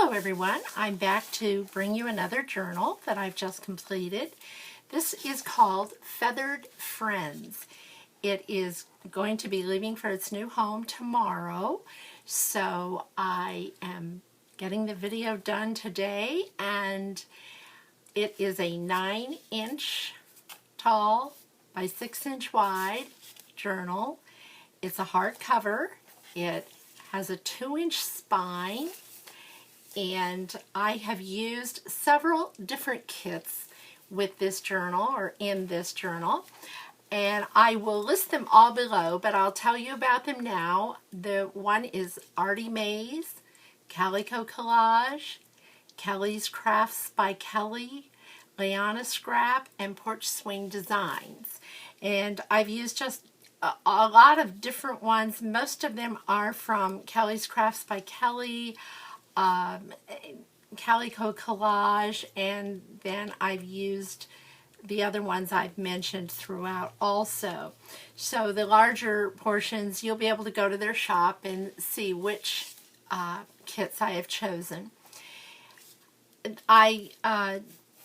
Hello everyone, I'm back to bring you another journal that I've just completed. This is called Feathered Friends. It is going to be leaving for its new home tomorrow, so I am getting the video done today, and it is a 9-inch tall by 6-inch wide journal. It's a hardcover. It has a 2-inch spine, and I have used several different kits with this journal, or in this journal, and I will list them all below, but I'll tell you about them now. The one is Artie Mays, Calico Collage, Kelly's Crafts by Kelly, Liana Scrap, and Porch Swing Designs. And I've used just a lot of different ones. Most of them are from Kelly's Crafts by Kelly, Calico Collage, and then I've used the other ones I've mentioned throughout also. So the larger portions, you'll be able to go to their shop and see which kits I have chosen. I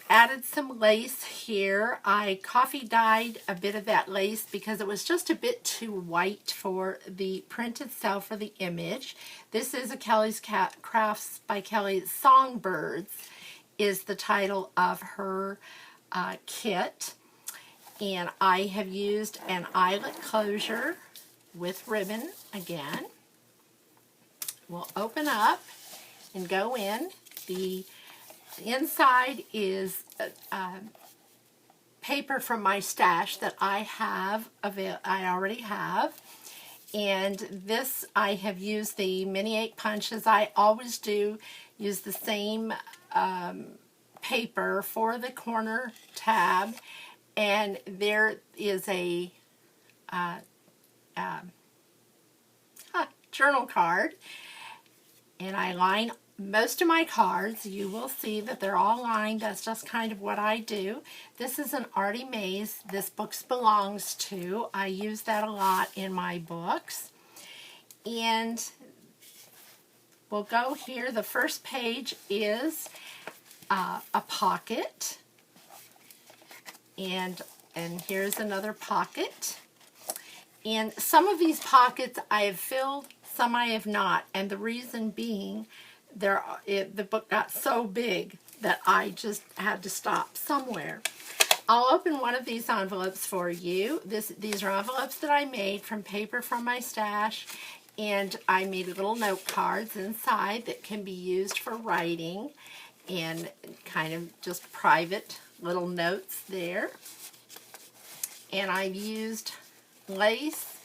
added some lace here. I coffee dyed a bit of that lace because it was just a bit too white for the print itself, for the image. This is a Kelly's Crafts by Kelly. Songbirds is the title of her kit. And I have used an eyelet closure with ribbon again. We'll open up and go in. The inside is paper from my stash that I already have, and this I have used the mini 8 punches. I always do use the same paper for the corner tab, and there is a journal card, and I line most of my cards. You will see that they're all lined. That's just kind of what I do. This is an Artie Mays This Books Belongs To. I use that a lot in my books. And we'll go here. The first page is a pocket. And here's another pocket. And some of these pockets I have filled, some I have not. And the reason being, the book got so big that I just had to stop somewhere. I'll open one of these envelopes for you. These are envelopes that I made from paper from my stash, and I made little note cards inside that can be used for writing and kind of just private little notes there. And I've used lace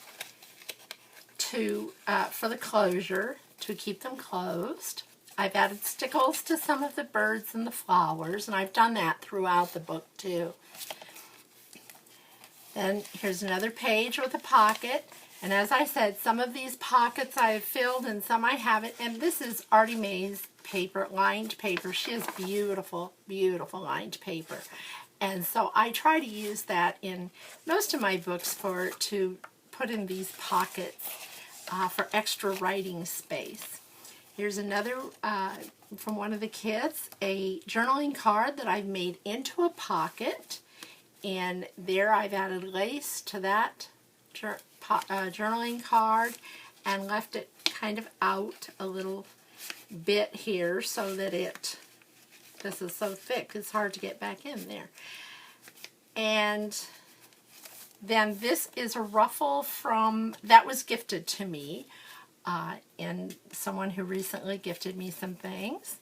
for the closure to keep them closed. I've added stickles to some of the birds and the flowers, and I've done that throughout the book too. Then here's another page with a pocket, and as I said, some of these pockets I have filled and some I haven't, and this is Artie Mays paper, lined paper. She has beautiful, beautiful lined paper, and so I try to use that in most of my books to put in these pockets for extra writing space. Here's another from one of the kits, a journaling card that I've made into a pocket, and there I've added lace to that journaling card and left it kind of out a little bit here so that this is so thick it's hard to get back in there. And then this is a ruffle that was gifted to me. And someone who recently gifted me some things.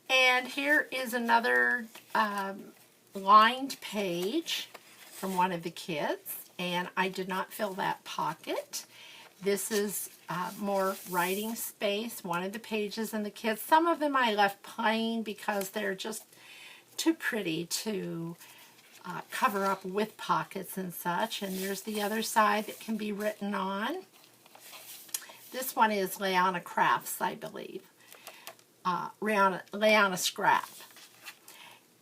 And here is another lined page from one of the kits, and I did not fill that pocket. This is more writing space, one of the pages in the kit. Some of them I left plain because they're just too pretty to cover up with pockets and such. And there's the other side that can be written on. This one is Liana Crafts, I believe. Liana Scrap.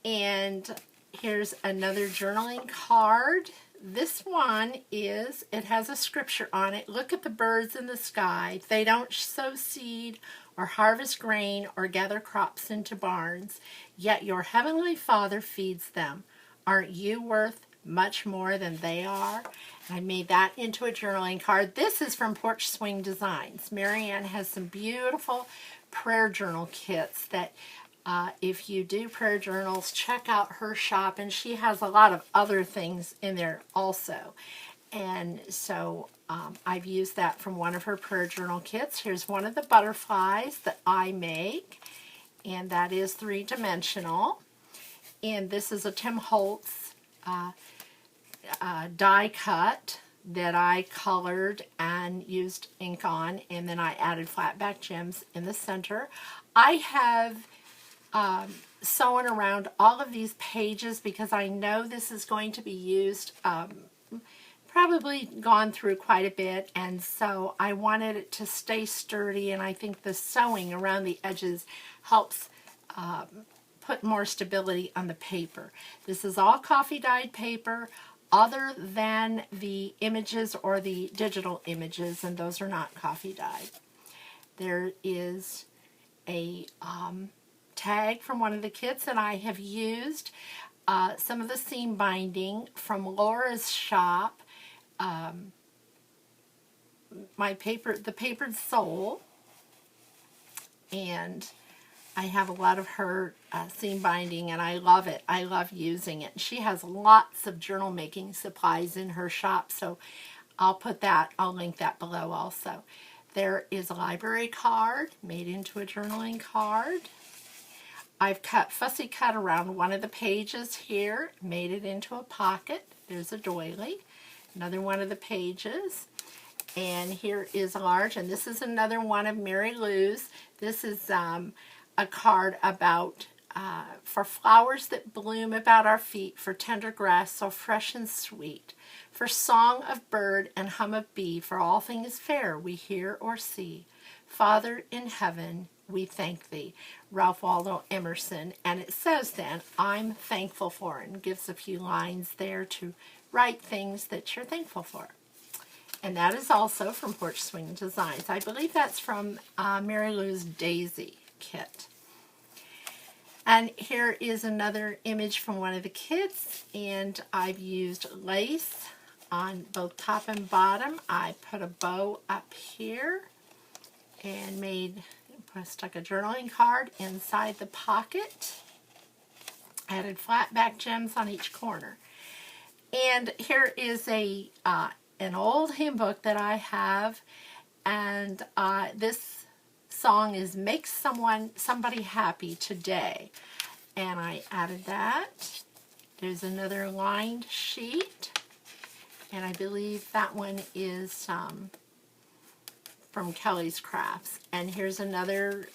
And here's another journaling card. This one it has a scripture on it. Look at the birds in the sky. They don't sow seed or harvest grain, or gather crops into barns, yet your heavenly Father feeds them. Aren't you worth much more than they are? And I made that into a journaling card. This is from Porch Swing Designs. Marianne has some beautiful prayer journal kits that if you do prayer journals, check out her shop, and she has a lot of other things in there also. And so I've used that from one of her prayer journal kits. Here's one of the butterflies that I make, and that is 3-dimensional. And this is a Tim Holtz die cut that I colored and used ink on, and then I added flat back gems in the center. I have sewn around all of these pages because I know this is going to be used, probably gone through quite a bit, and so I wanted it to stay sturdy, and I think the sewing around the edges helps put more stability on the paper. This is all coffee dyed paper other than the images or the digital images, and those are not coffee dyed. There is a tag from one of the kits that I have used, some of the seam binding from Laura's shop, the Papered Soul, and I have a lot of her seam binding, and I love it. I love using it. She has lots of journal making supplies in her shop, so I'll link that below also. There is a library card made into a journaling card. I've fussy cut around one of the pages here, made it into a pocket. There's a doily, another one of the pages. And here is a large, and this is another one of Mary Lou's. This is a card about for flowers that bloom about our feet, for tender grass so fresh and sweet, for song of bird and hum of bee, for all things fair we hear or see. Father in heaven, we thank thee. Ralph Waldo Emerson. And it says then, I'm thankful for, and gives a few lines there to write things that you're thankful for. And that is also from Porch Swing Designs. I believe that's from Mary Lou's Daisy kit. And here is another image from one of the kits, and I've used lace on both top and bottom. I put a bow up here and stuck a journaling card inside the pocket. Added flat back gems on each corner. And here is an old hymn book that I have, and this song is Make Somebody Happy Today. And I added that. There's another lined sheet, and I believe that one is from Kelly's Crafts. And here's another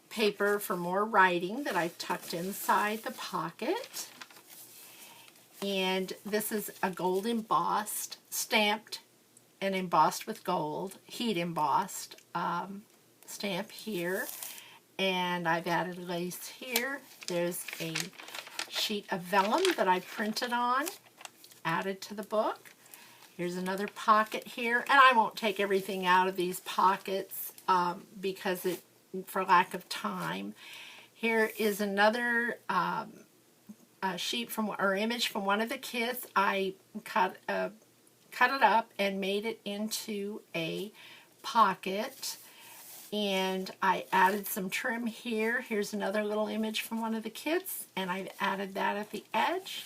paper for more writing that I tucked inside the pocket. And this is a gold embossed, stamped and embossed with gold, heat embossed stamp here. And I've added lace here. There's a sheet of vellum that I printed on, added to the book. Here's another pocket here, and I won't take everything out of these pockets because for lack of time. Here is another sheet image from one of the kits. I cut it up and made it into a pocket, and I added some trim here. Here's another little image from one of the kits, and I've added that at the edge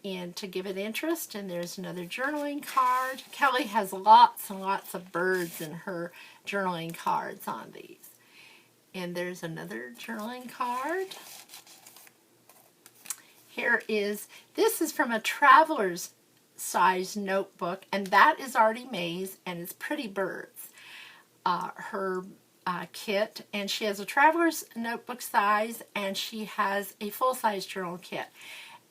and to give it interest. And there's another journaling card. Kelly has lots and lots of birds in her journaling cards on these. And there's another journaling card. This is from a traveler's size notebook, and that is Artie Mae's, and it's Pretty Birds, her kit. And she has a traveler's notebook size, and she has a full-size journal kit.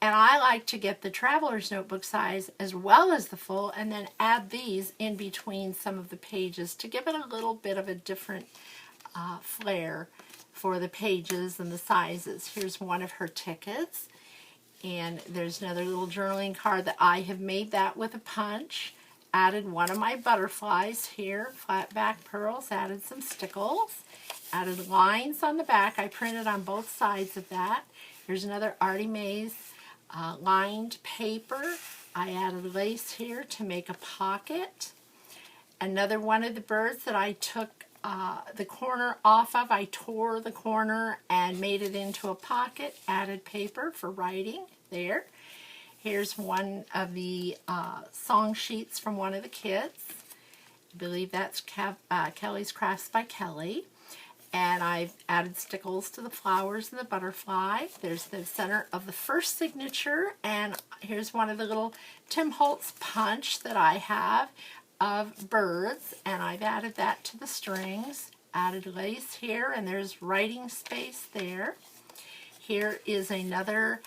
And I like to get the traveler's notebook size as well as the full, and then add these in between some of the pages to give it a little bit of a different flair for the pages and the sizes. Here's one of her tickets, and there's another little journaling card that I have made that with a punch, added one of my butterflies here, flat back pearls, added some stickles, added lines on the back. I printed on both sides of that. Here's another Artie Mays lined paper. I added lace here to make a pocket. Another one of the birds that I took the corner off of, I tore the corner and made it into a pocket, added paper for writing there. Here's one of the song sheets from one of the kids. I believe that's Kelly's Crafts by Kelly. And I've added stickles to the flowers and the butterfly. There's the center of the first signature, and here's one of the little Tim Holtz punch that I have of birds, and I've added that to the strings. Added lace here, and there's writing space there. Here is another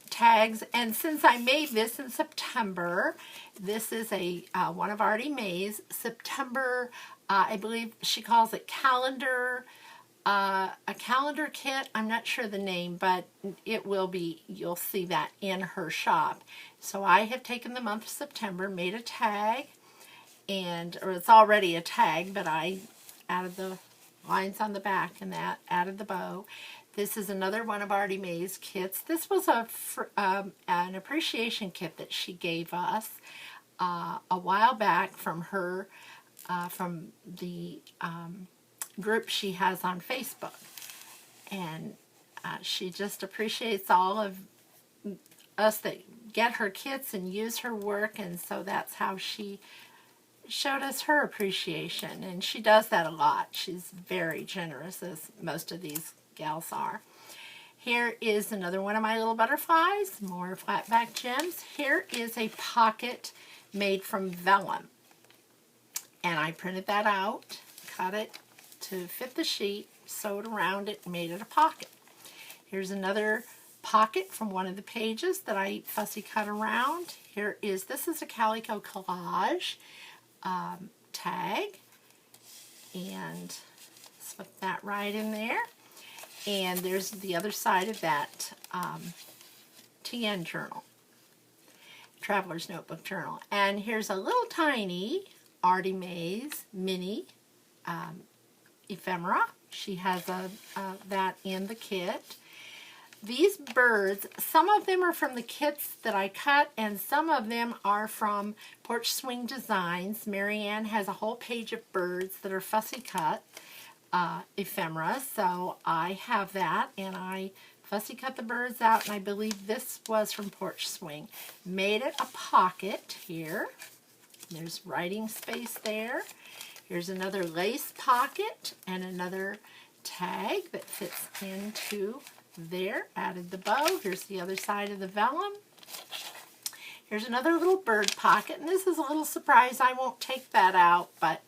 tags, and since I made this in September, this is a one of Artie Mays September, I believe she calls it calendar, a calendar kit. I'm not sure the name, but it will be, you'll see that in her shop. So I have taken the month of September, made a tag, or it's already a tag, but I added the lines on the back and that, added the bow. This is another one of Artie Mays kits. This was an appreciation kit that she gave us a while back from her, from the group she has on Facebook. And she just appreciates all of us that get her kits and use her work, and so that's how she showed us her appreciation. And she does that a lot. She's very generous, as most of these gals are. Here is another one of my little butterflies, more flat back gems. Here is a pocket made from vellum, and I printed that out, cut it to fit the sheet, sewed around it, and made it a pocket. Here's another pocket from one of the pages that I fussy cut around. This is a Calico Collage tag, and slip that right in there. And there's the other side of that TN journal, Traveler's Notebook Journal. And here's a little tiny Artie Mays mini ephemera. She has that in the kit. These birds, some of them are from the kits that I cut, and some of them are from Porch Swing Designs. Marianne has a whole page of birds that are fussy cut ephemera, so I have that, and I fussy cut the birds out, and I believe this was from Porch Swing. Made it a pocket here. There's writing space there. Here's another lace pocket and another tag that fits into there. Added the bow. Here's the other side of the vellum. Here's another little bird pocket, and this is a little surprise. I won't take that out, but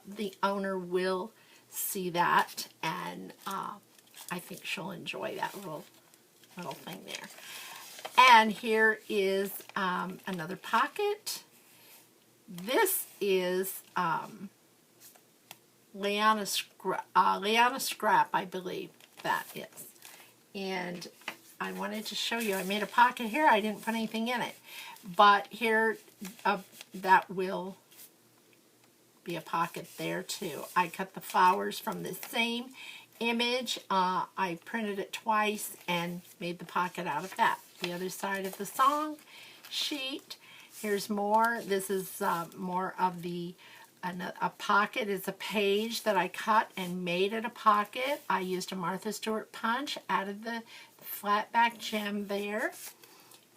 the owner will see that, and I think she'll enjoy that little thing there. And here is another pocket. This is Liana Scrap, I believe that is. And I wanted to show you, I made a pocket here. I didn't put anything in it. But here, that will be a pocket there too. I cut the flowers from the same image. I printed it twice and made the pocket out of that. The other side of the song sheet. Here's more. This is more of a pocket is a page that I cut and made it a pocket. I used a Martha Stewart punch, added the flat back gem there,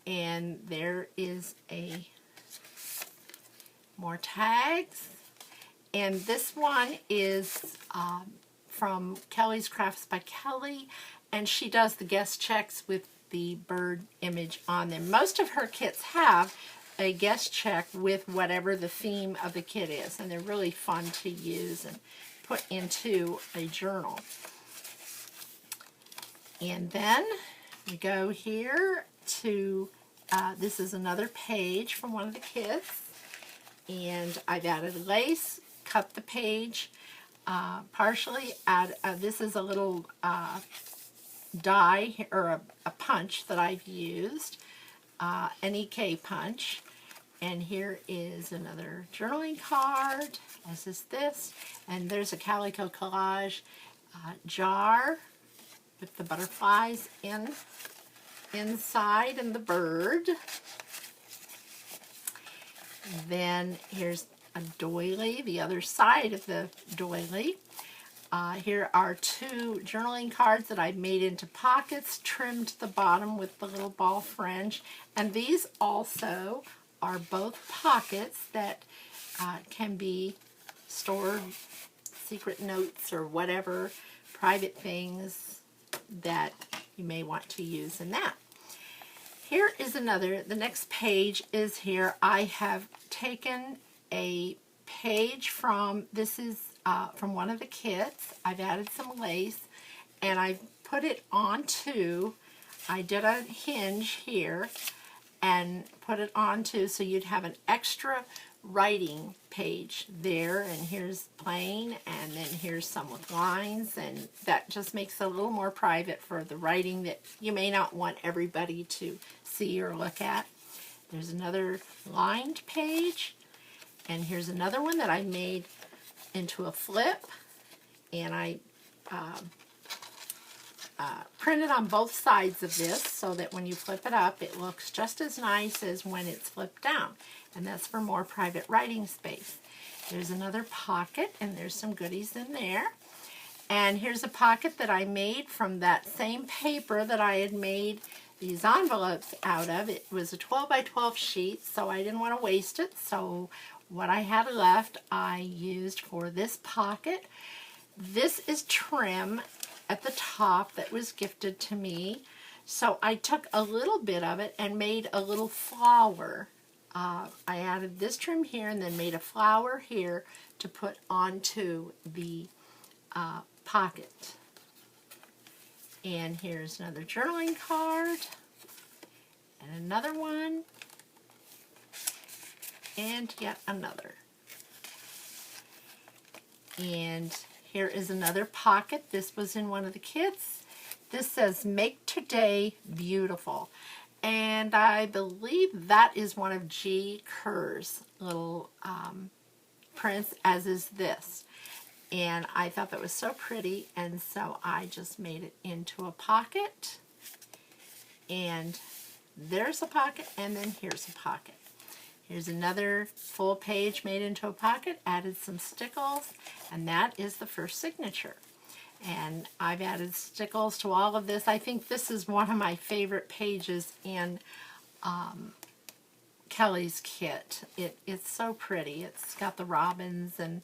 and there is more tags. And this one is from Kelly's Crafts by Kelly, and she does the guest checks with the bird image on them. Most of her kits have a guest check with whatever the theme of the kit is, and they're really fun to use and put into a journal. And then we go here to, this is another page from one of the kits, and I've added lace, cut the page partially. This is a little die, or a punch that I've used, an EK punch. And here is another journaling card, as is this. And there's a Calico Collage jar with the butterflies inside and the bird. Then here's a doily, the other side of the doily. Here are two journaling cards that I've made into pockets, trimmed the bottom with the little ball fringe. And these also are both pockets that can be stored, secret notes or whatever, private things that you may want to use in that. Here is another, the next page is here. I have taken a page from, this is from one of the kits. I've added some lace and I've put it onto, I did a hinge here and put it onto so you'd have an extra writing page there, and here's plain, and then here's some with lines, and that just makes it a little more private for the writing that you may not want everybody to see or look at. There's another lined page, and here's another one that I made into a flip, and I printed on both sides of this so that when you flip it up it looks just as nice as when it's flipped down, and that's for more private writing space. There's another pocket, and there's some goodies in there. And here's a pocket that I made from that same paper that I had made these envelopes out of. It was a 12 by 12 sheet, so I didn't want to waste it, so what I had left I used for this pocket. This is trim at the top that was gifted to me, so I took a little bit of it and made a little flower. I added this trim here and then made a flower here to put onto the pocket. And here's another journaling card, and another one, and yet another. And here is another pocket. This was in one of the kits. This says, "Make Today Beautiful." And I believe that is one of G. Kerr's little prints, as is this. And I thought that was so pretty, and so I just made it into a pocket. And there's a pocket, and then here's a pocket. Here's another full page made into a pocket, added some stickles, and that is the first signature. And I've added stickles to all of this. I think this is one of my favorite pages in Kelly's kit. It's so pretty. It's got the robins and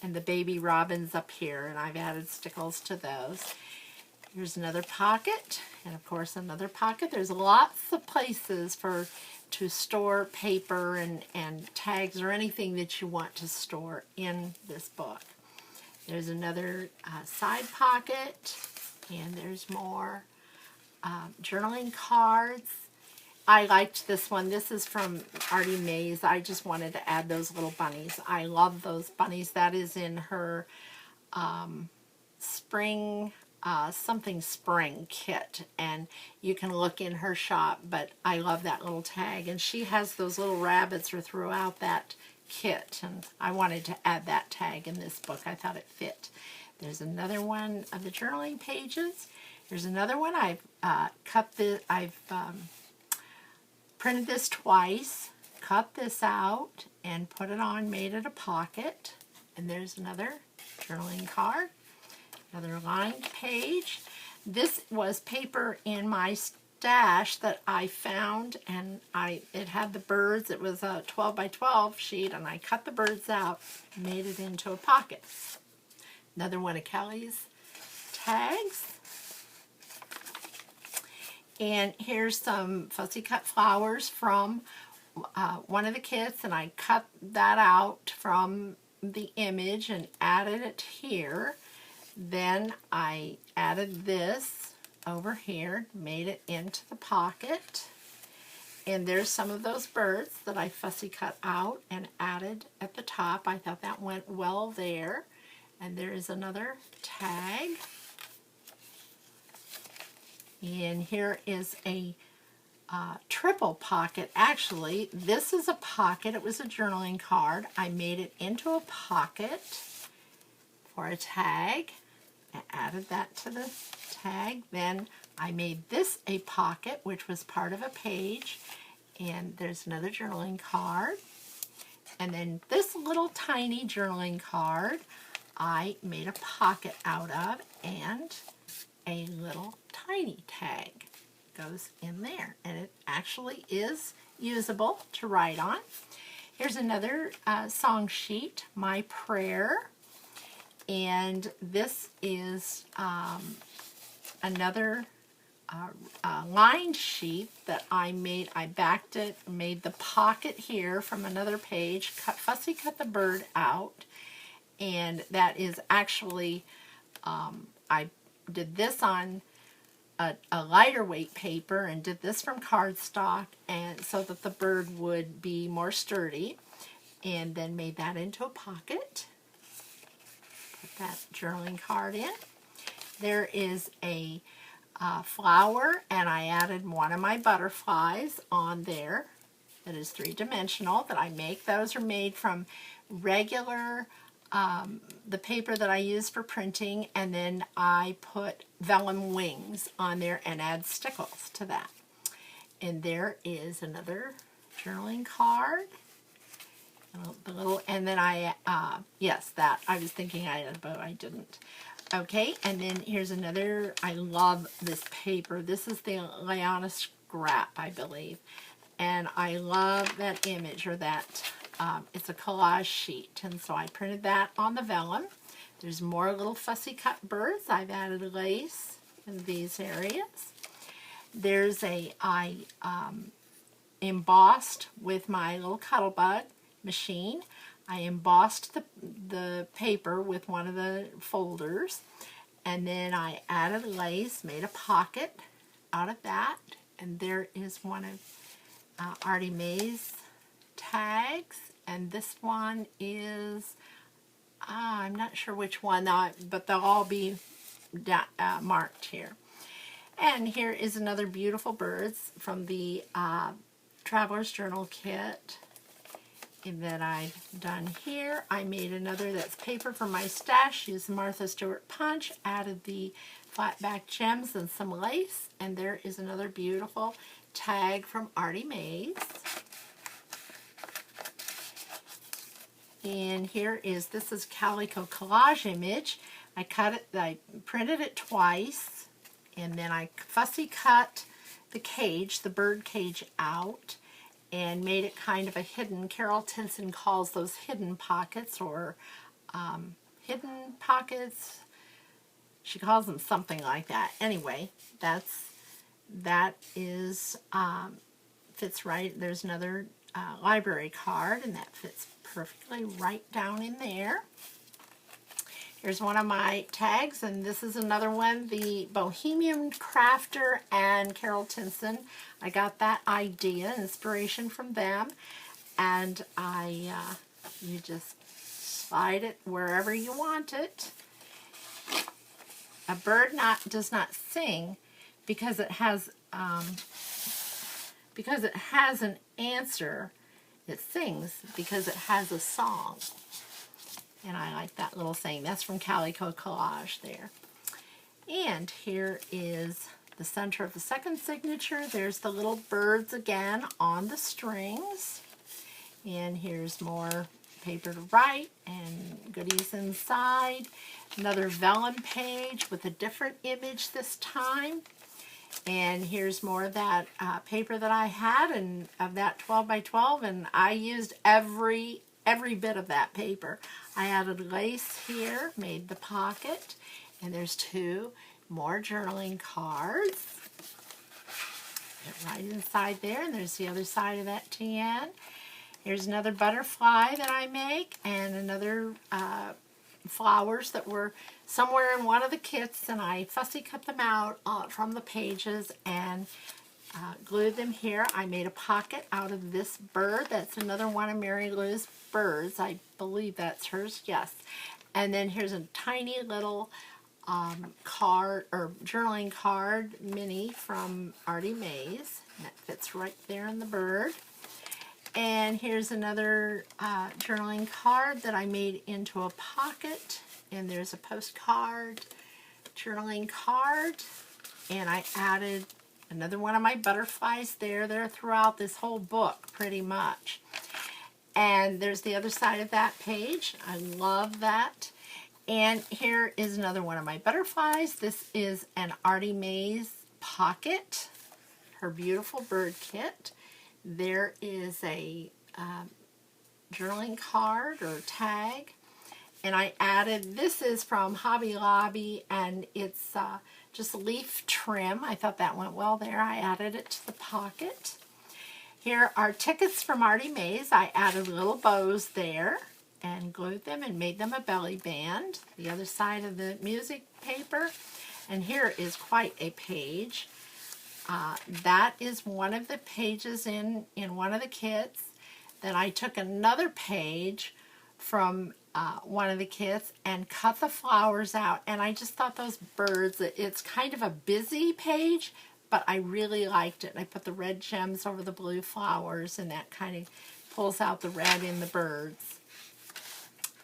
the baby robins up here, and I've added stickles to those. Here's another pocket, and of course another pocket. There's lots of places to store paper and tags or anything that you want to store in this book. There's another side pocket, and there's more journaling cards. I liked this one. This is from Artie Mays. I just wanted to add those little bunnies. I love those bunnies. That is in her spring, something spring kit, and you can look in her shop, but I love that little tag, and she has those little rabbits throughout that kit, and I wanted to add that tag in this book. I thought it fit. There's another one of the journaling pages. Here's another one. I've printed this twice, cut this out, and put it on, made it a pocket. And there's another journaling card, another lined page. This was paper in my stash that I found, and it had the birds. It was a 12 by 12 sheet, and I cut the birds out, made it into a pocket. Another one of Kelly's tags. And here's some fussy cut flowers from one of the kits, and I cut that out from the image and added it here. Then I added this over here, made it into the pocket. And there's some of those birds that I fussy cut out and added at the top. I thought that went well there. And there is another tag. And here is a triple pocket. Actually, this is a pocket. It was a journaling card. I made it into a pocket for a tag. I added that to the tag. Then I made this a pocket, which was part of a page. And there's another journaling card. And then this little tiny journaling card I made a pocket out of, and a little tiny tag goes in there. And it actually is usable to write on. Here's another song sheet, My Prayer. And this is another lined sheet that I made. I backed it, made the pocket here from another page, fussy cut the bird out, and that is actually, I did this on a lighter weight paper and did this from cardstock, and so that the bird would be more sturdy, and then made that into a pocket. Put that journaling card in. There is a flower, and I added one of my butterflies on there that is three-dimensional that I make. Those are made from regular, the paper that I use for printing, and then I put vellum wings on there and add stickles to that. And there is another journaling card. And then I, yes, that, I was thinking I had a bow, I didn't. Okay, and then here's another, I love this paper. This is the Liana Scrap, I believe. And I love that image, or that, it's a collage sheet. And so I printed that on the vellum. There's more little fussy cut birds. I've added lace in these areas. There's I embossed with my little Cuttlebug machine. I embossed the paper with one of the folders, and then I added lace, made a pocket out of that, and there is one of Artie Mae's tags, and this one is, I'm not sure which one, but they'll all be marked here. And here is another beautiful birds from the Traveler's Journal kit that I've done here. I made another that's paper for my stash, used Martha Stewart punch, added the flat back gems and some lace, and there is another beautiful tag from Artie Mae's. And here is, this is Calico Collage Image. I printed it twice, and then I fussy cut the cage, the bird cage out, and made it kind of a hidden, Carol Tinson calls those hidden pockets, or hidden pockets. She calls them something like that. Anyway, that is, fits right. There's another library card, and that fits perfectly right down in there. Here's one of my tags, and this is another one, the Bohemian Crafter and Carol Tinson. I got that idea, inspiration from them, and you just slide it wherever you want it. A bird does not sing because it has an answer. It sings because it has a song. And I like that little saying. That's from Calico Collage there. And here is the center of the second signature. There's the little birds again on the strings. And here's more paper to write and goodies inside. Another vellum page with a different image this time. And here's more of that paper that I had, and of that 12 by 12, and I used every bit of that paper. I added lace here, made the pocket, and there's two more journaling cards. Right inside there, and there's the other side of that TN. Here's another butterfly that I make, and another flowers that were somewhere in one of the kits, and I fussy cut them out from the pages and glued them here. I made a pocket out of this bird. That's another one of Mary Lou's birds. I believe that's hers, yes. And then here's a tiny little card or journaling card mini from Artie Mays. That fits right there in the bird. And here's another journaling card that I made into a pocket. And there's a postcard journaling card. And I added another one of my butterflies there. They're throughout this whole book pretty much. And there's the other side of that page. I love that. And here is another one of my butterflies. This is an Artie Mays pocket, her beautiful bird kit. There is a journaling card or tag. And I added, this is from Hobby Lobby, and it's just leaf trim. I thought that went well there. I added it to the pocket. Here are tickets from Artie Mays. I added little bows there and glued them and made them a belly band. The other side of the music paper. And here is quite a page. That is one of the pages in one of the kits. Then I took another page from one of the kits and cut the flowers out. And I just thought those birds, it's kind of a busy page, but I really liked it. I put the red gems over the blue flowers, and that kind of pulls out the red in the birds.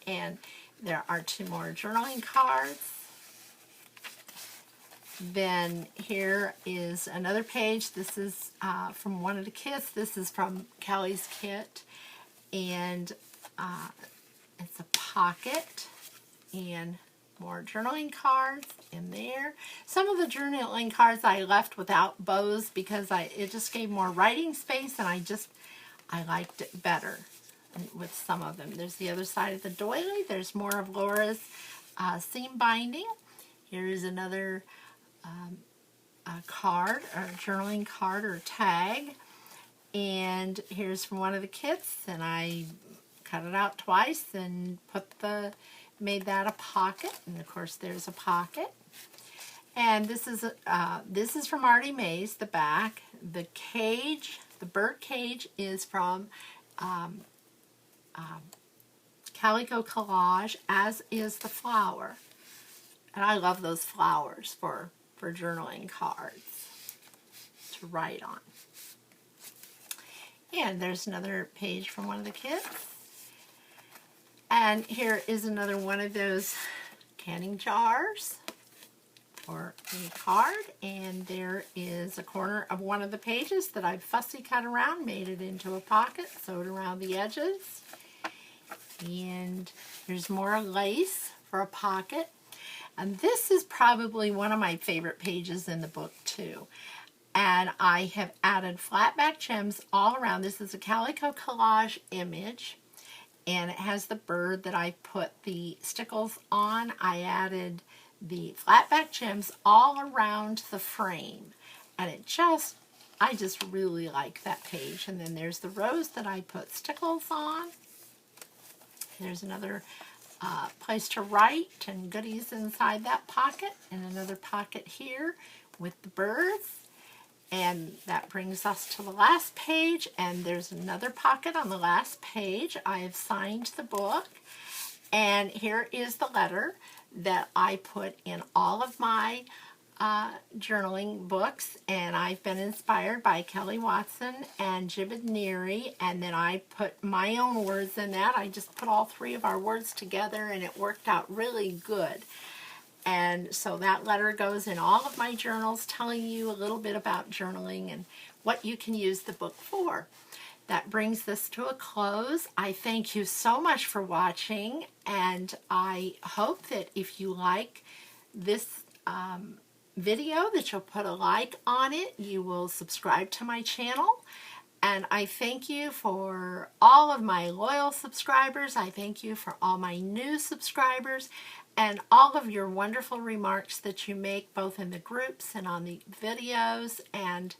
And there are two more journaling cards. Then here is another page. This is from one of the kits. This is from Kelly's kit. And it's a pocket and more journaling cards in there. Some of the journaling cards I left without bows because it just gave more writing space, and I liked it better with some of them. There's the other side of the doily. There's more of Laura's seam binding. Here's another card, or journaling card or tag. And here's from one of the kits, and I cut it out twice and made that a pocket. And of course there's a pocket. And this is from Artie Mays, the back. The cage, the bird cage, is from Calico Collage, as is the flower. And I love those flowers for journaling cards to write on. And there's another page from one of the kits. And here is another one of those canning jars for a card. And there is a corner of one of the pages that I've fussy cut around, made it into a pocket, sewed around the edges. And there's more lace for a pocket. And this is probably one of my favorite pages in the book too. And I have added flat back gems all around. This is a Calico Collage image. And it has the bird that I put the stickles on. I added the flat back gems all around the frame. And I just really like that page. And then there's the rose that I put stickles on. There's another place to write and goodies inside that pocket. And another pocket here with the birds. And that brings us to the last page, and there's another pocket on the last page. I have signed the book, and here is the letter that I put in all of my journaling books, and I've been inspired by Kelly Watson and Jibid Neary, and then I put my own words in that. I just put all three of our words together, and it worked out really good. And so that letter goes in all of my journals, telling you a little bit about journaling and what you can use the book for. That brings this to a close. I thank you so much for watching, and I hope that if you like this video, that you'll put a like on it. You will subscribe to my channel. And I thank you for all of my loyal subscribers. I thank you for all my new subscribers and all of your wonderful remarks that you make both in the groups and on the videos. And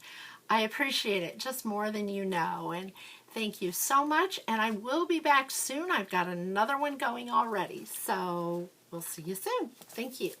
I appreciate it just more than you know. And thank you so much. And I will be back soon. I've got another one going already. So we'll see you soon. Thank you.